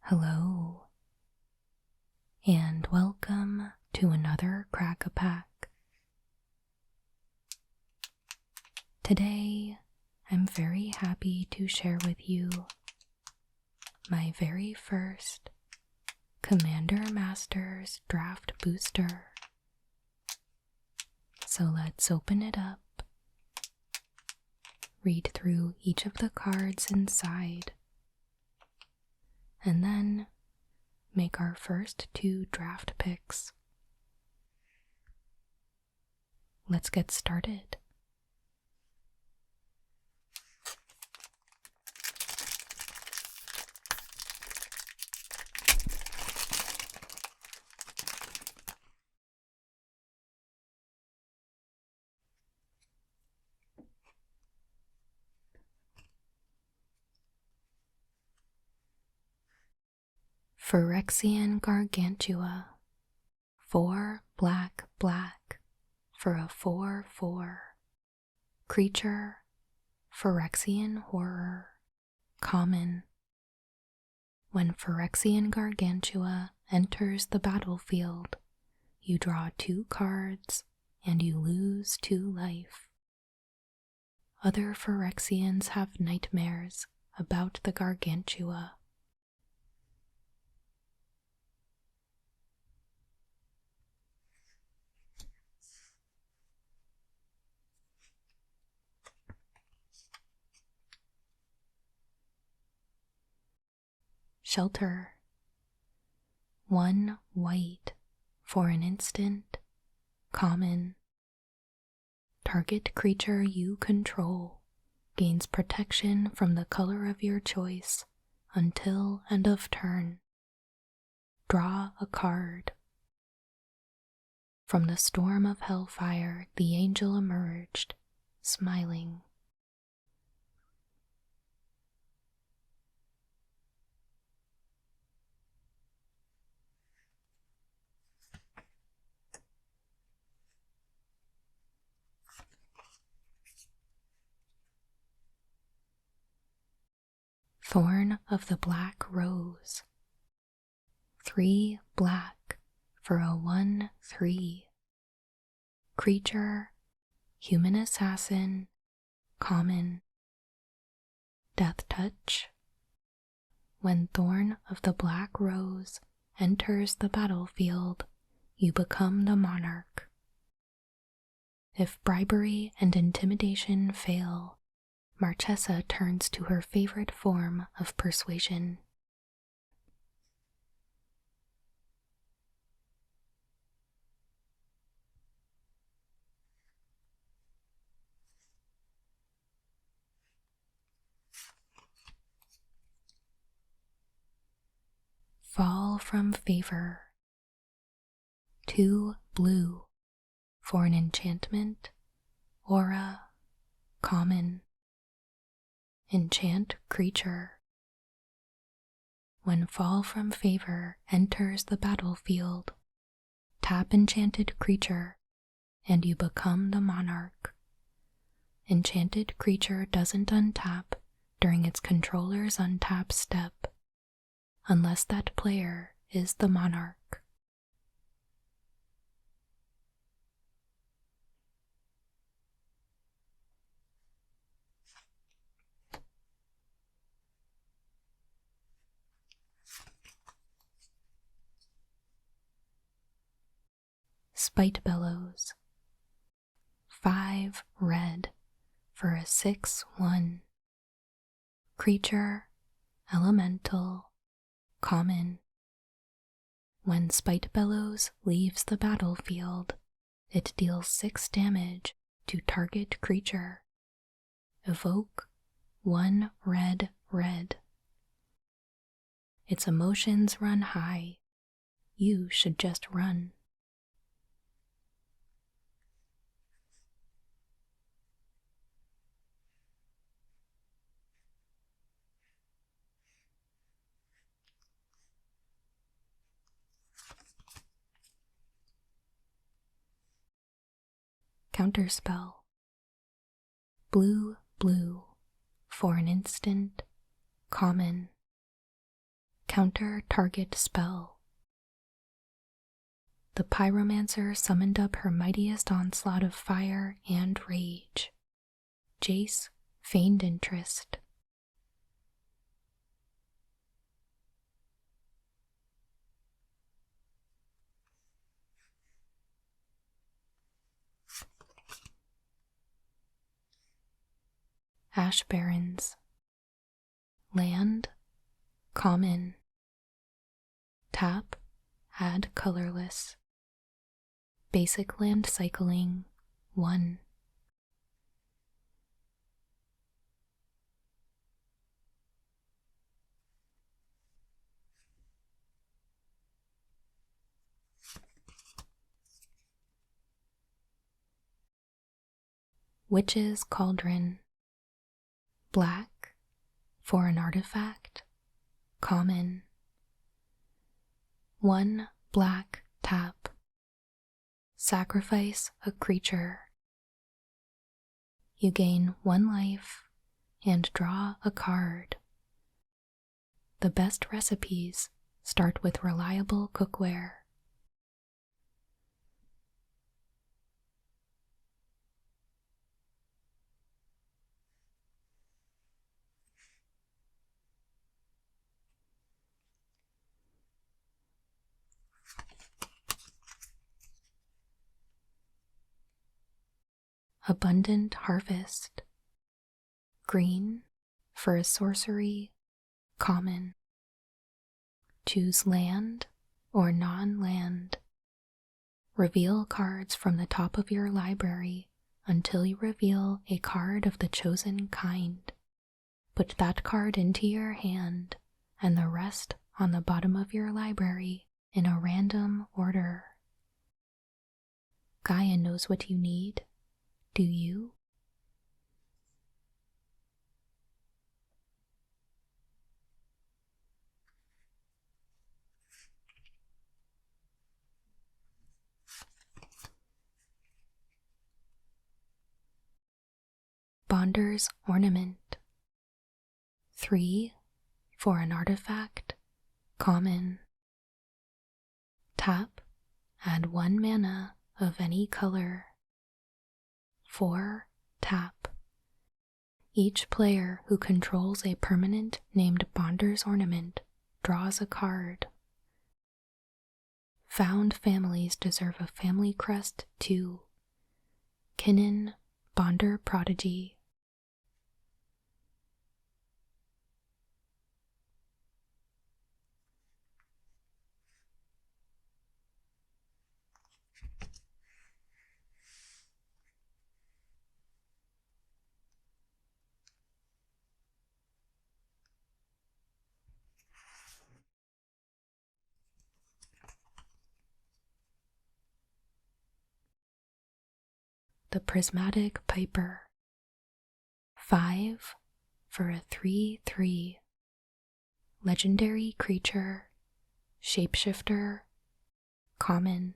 Hello, and welcome to another Crack-a-Pack. Today, I'm very happy to share with you my very first Commander Masters Draft Booster. So let's open it up, read through each of the cards inside, and then make our first 2 draft picks. Let's get started. Phyrexian Gargantua, 4 black for a 4/4. Creature, Phyrexian Horror, common. When Phyrexian Gargantua enters the battlefield, you draw 2 cards and you lose 2 life. Other Phyrexians have nightmares about the Gargantua. Shelter, 1 white for an instant, common. Target creature you control gains protection from the color of your choice until end of turn. Draw a card. From the storm of hellfire, the angel emerged, smiling. Thorn of the Black Rose, 3 black for a 1/3. Creature, human assassin, common. Death touch. When Thorn of the Black Rose enters the battlefield, you become the monarch. If bribery and intimidation fail, Marchesa turns to her favorite form of persuasion. Fall from favor, 2 blue for an enchantment, aura, common. Enchant creature. When Fall from Favor enters the battlefield, tap enchanted creature and you become the monarch. Enchanted creature doesn't untap during its controller's untap step, unless that player is the monarch. Spite Bellows, 5 red for a 6/1. Creature, elemental, common. When Spite Bellows leaves the battlefield, it deals 6 damage to target creature. Evoke 1 red. Its emotions run high. You should just run. Counterspell, Blue, blue, for an instant, common. Counter target spell. The pyromancer summoned up her mightiest onslaught of fire and rage. Jace feigned interest. Ash Barrens. Land, common. Tap, add colorless. Basic land cycling, 1. Witch's Cauldron. Black, for an artifact, common. 1 black tap. Sacrifice a creature. You gain 1 life and draw a card. The best recipes start with reliable cookware. Abundant Harvest. Green, for a sorcery, common. Choose land or non-land. Reveal cards from the top of your library until you reveal a card of the chosen kind. Put that card into your hand and the rest on the bottom of your library in a random order. Gaia knows what you need. Do you? Bonder's Ornament. 3 for an artifact, common. Tap, add 1 mana of any color. 4 tap. Each player who controls a permanent named Bonder's Ornament draws a card. Found families deserve a family crest too. Kinnan, Bonder Prodigy. The Prismatic Piper. 5 for a 3/3. Legendary creature, shapeshifter, common.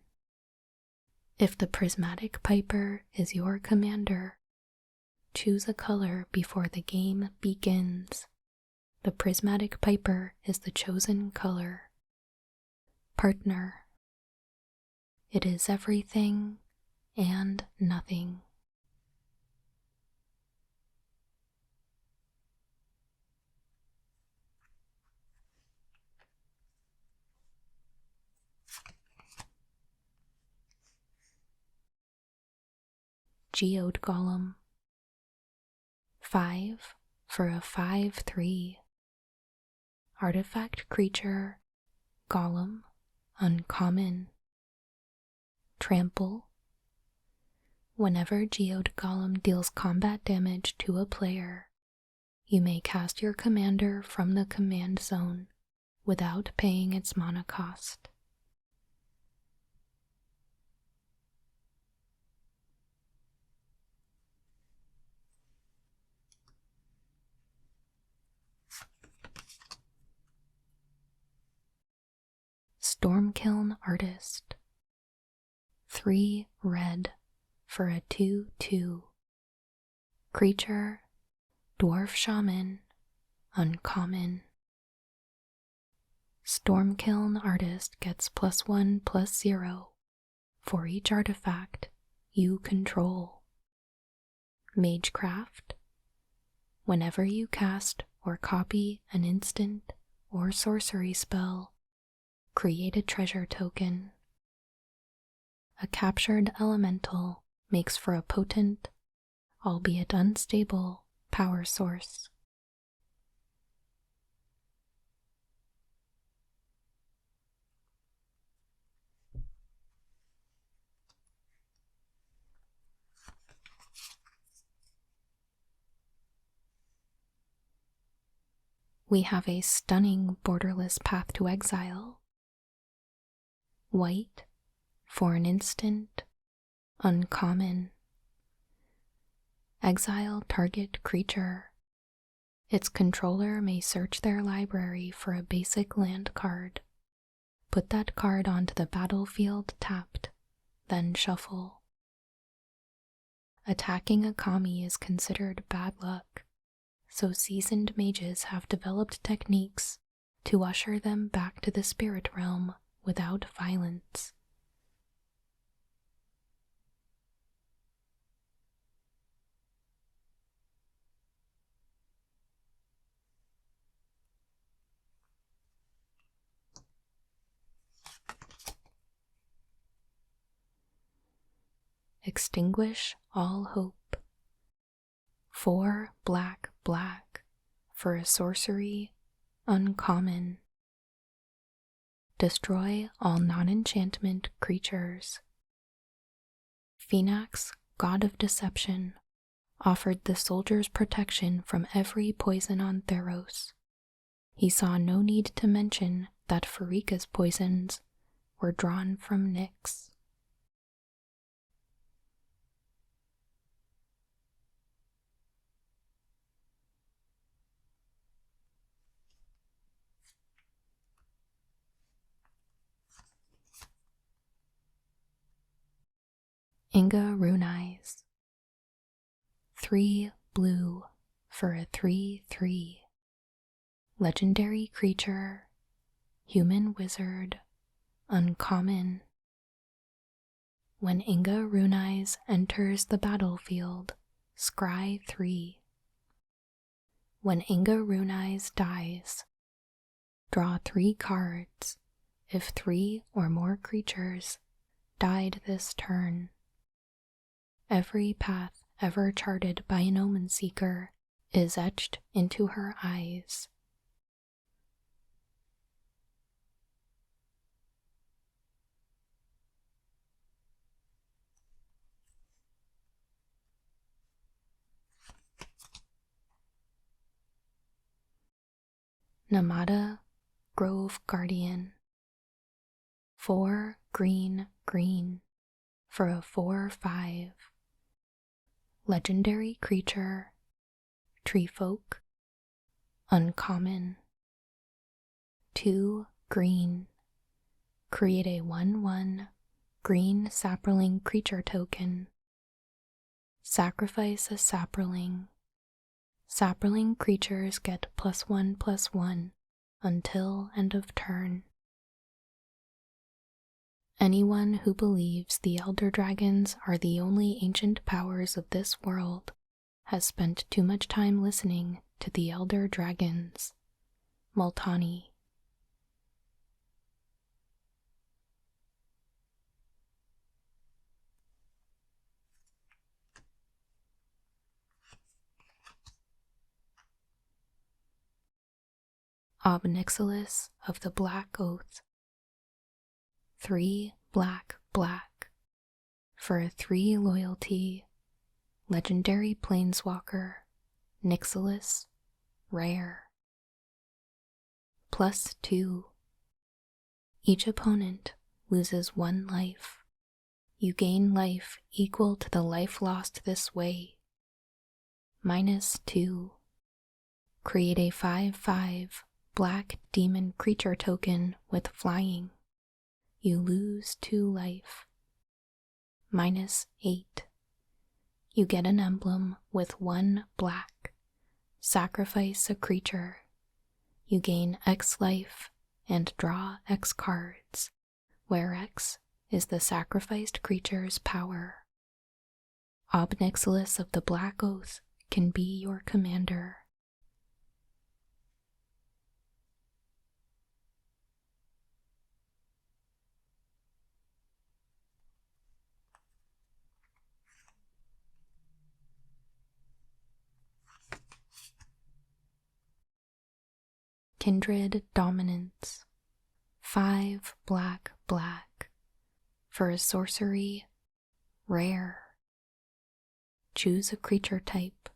If the Prismatic Piper is your commander, choose a color before the game begins. The Prismatic Piper is the chosen color. Partner. It is everything and nothing. Geode Golem. 5 for a 5/3. Artifact creature, golem, uncommon. Trample. Whenever Geode Golem deals combat damage to a player, you may cast your commander from the command zone without paying its mana cost. Stormkiln Artist. 3 red for a 2/2. Creature, Dwarf Shaman, uncommon. Stormkiln Artist gets +1/+0 for each artifact you control. Magecraft, whenever you cast or copy an instant or sorcery spell, create a treasure token. A captured elemental makes for a potent, albeit unstable, power source. We have a stunning borderless path to exile. White, for an instant, uncommon. Exile target creature. Its controller may search their library for a basic land card. Put that card onto the battlefield tapped, then shuffle. Attacking a kami is considered bad luck, so seasoned mages have developed techniques to usher them back to the spirit realm without violence. Extinguish all hope. 4 black for a sorcery, uncommon. Destroy all non-enchantment creatures. Phoenix, god of deception, offered the soldiers protection from every poison on Theros. He saw no need to mention that Pharika's poisons were drawn from Nyx. Inga Runais. 3 blue for a 3/3. Legendary creature, human wizard, uncommon. When Inga Runais enters the battlefield, scry 3. When Inga Runais dies, draw 3 cards if 3 or more creatures died this turn. Every path ever charted by an omen seeker is etched into her eyes. Namada, Grove Guardian. 4 green for a 4/5. Legendary creature, treefolk, uncommon. 2 green. Create a 1/1 green sapperling creature token. Sacrifice a sapperling. Sapperling creatures get +1/+1 until end of turn. Anyone who believes the Elder Dragons are the only ancient powers of this world has spent too much time listening to the Elder Dragons. Multani. Obnixilis of the Black Oath. 3 black for a 3 loyalty. Legendary planeswalker, Nixilis, rare. +2. Each opponent loses 1 life. You gain life equal to the life lost this way. -2. Create a 5/5 black demon creature token with flying. You lose 2 life. -8. You get an emblem with 1 black. Sacrifice a creature. You gain X life and draw X cards, where X is the sacrificed creature's power. Ob Nixilis of the Black Oath can be your commander. Kindred Dominance. 5 black black. For a sorcery, rare. Choose a creature type.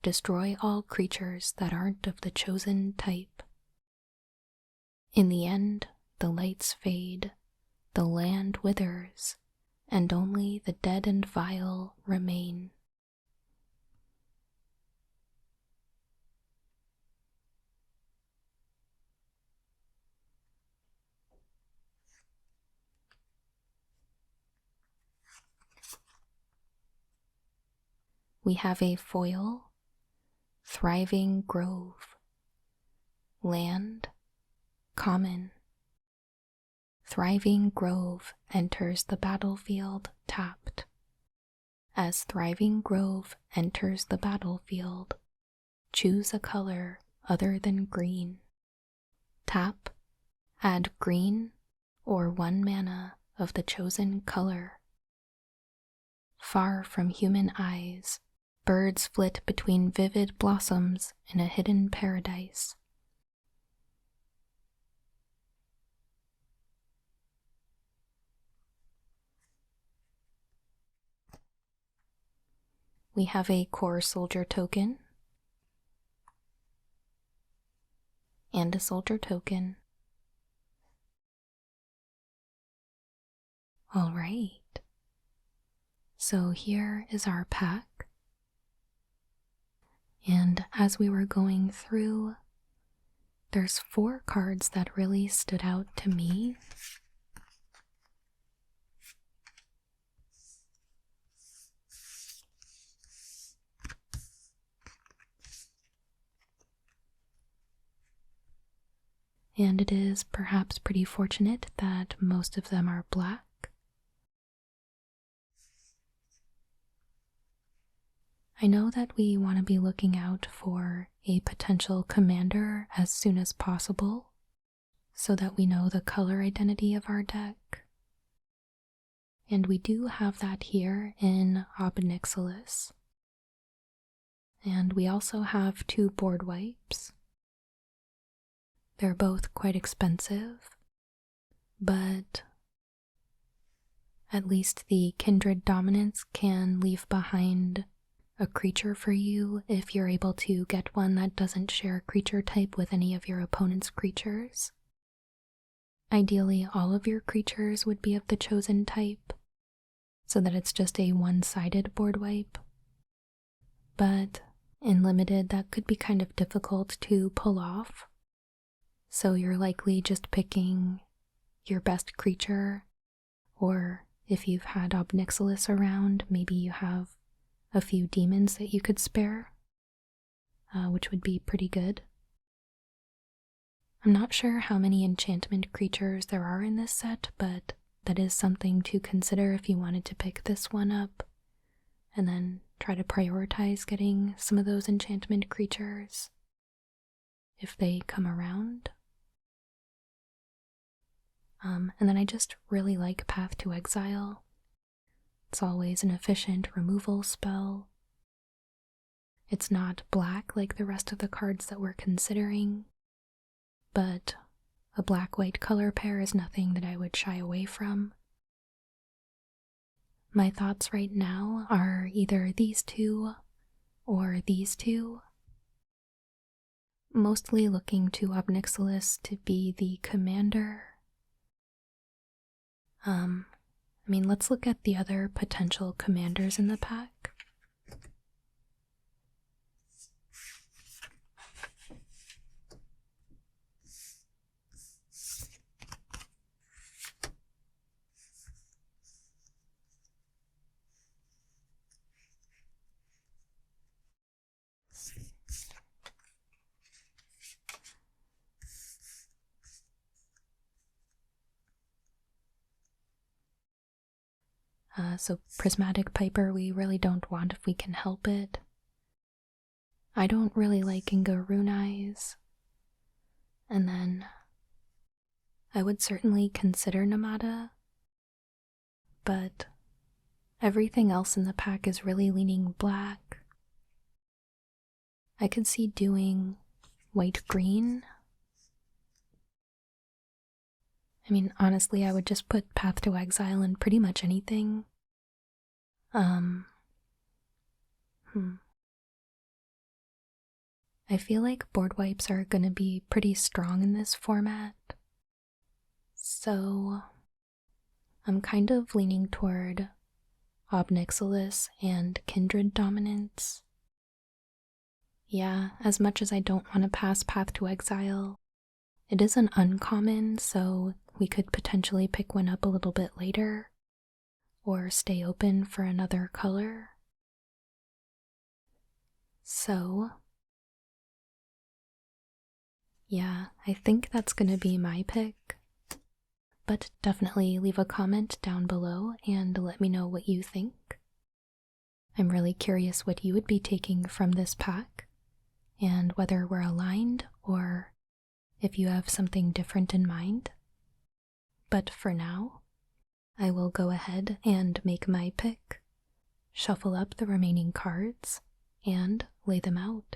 Destroy all creatures that aren't of the chosen type. In the end, the lights fade, the land withers, and only the dead and vile remain. We have a foil, Thriving Grove. Land, common. Thriving Grove enters the battlefield tapped. As Thriving Grove enters the battlefield, choose a color other than green. Tap, add green or 1 mana of the chosen color. Far from human eyes, birds flit between vivid blossoms in a hidden paradise. We have a core soldier token and a soldier token. All right. So here is our pack. And as we were going through, there's 4 cards that really stood out to me. And it is perhaps pretty fortunate that most of them are black. I know that we want to be looking out for a potential commander as soon as possible, so that we know the color identity of our deck. And we do have that here in Ob Nixilis. And we also have 2 board wipes. They're both quite expensive, but at least the Kindred Dominance can leave behind a creature for you if you're able to get one that doesn't share a creature type with any of your opponent's creatures. Ideally, all of your creatures would be of the chosen type, so that it's just a one-sided board wipe. But in Limited, that could be kind of difficult to pull off, so you're likely just picking your best creature, or if you've had Ob Nixilis around, maybe you have a few demons that you could spare, which would be pretty good. I'm not sure how many enchantment creatures there are in this set, but that is something to consider if you wanted to pick this one up, and then try to prioritize getting some of those enchantment creatures if they come around. And then I just really like Path to Exile. It's always an efficient removal spell. It's not black like the rest of the cards that we're considering, but a black-white color pair is nothing that I would shy away from. My thoughts right now are either these 2 or these 2. Mostly looking to Ob Nixilis to be the commander. Let's look at the other potential commanders in the pack. So Prismatic Piper we really don't want if we can help it. I don't really like Rune Eyes. And then I would certainly consider Namada, but everything else in the pack is really leaning black. I could see doing white-green. I mean, honestly, I would just put Path to Exile in pretty much anything. I feel like board wipes are gonna be pretty strong in this format. So I'm kind of leaning toward Ob Nixilis and Kindred Dominance. Yeah, as much as I don't want to pass Path to Exile, it is an uncommon, so we could potentially pick one up a little bit later, or stay open for another color. So, yeah, I think that's gonna be my pick. But definitely leave a comment down below and let me know what you think. I'm really curious what you would be taking from this pack, and whether we're aligned or if you have something different in mind. But for now, I will go ahead and make my pick, shuffle up the remaining cards, and lay them out.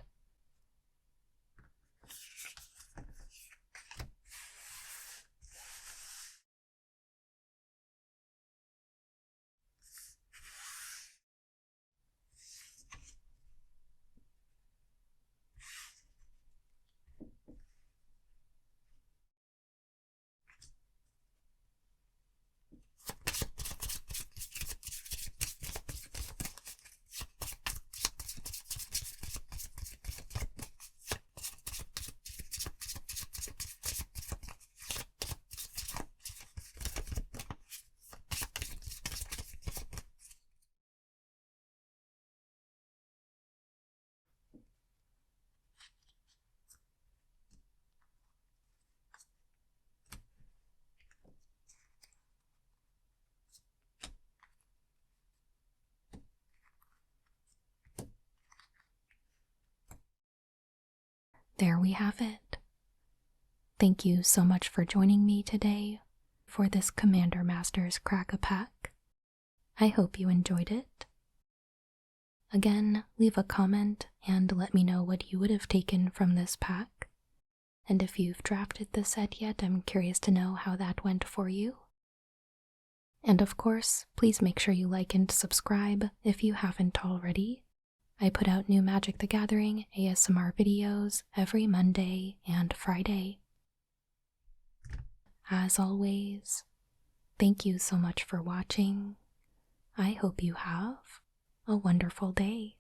There we have it. Thank you so much for joining me today for this Commander Masters Crack-a-Pack. I hope you enjoyed it. Again, leave a comment and let me know what you would have taken from this pack. And if you've drafted the set yet, I'm curious to know how that went for you. And of course, please make sure you like and subscribe if you haven't already. I put out new Magic the Gathering ASMR videos every Monday and Friday. As always, thank you so much for watching. I hope you have a wonderful day.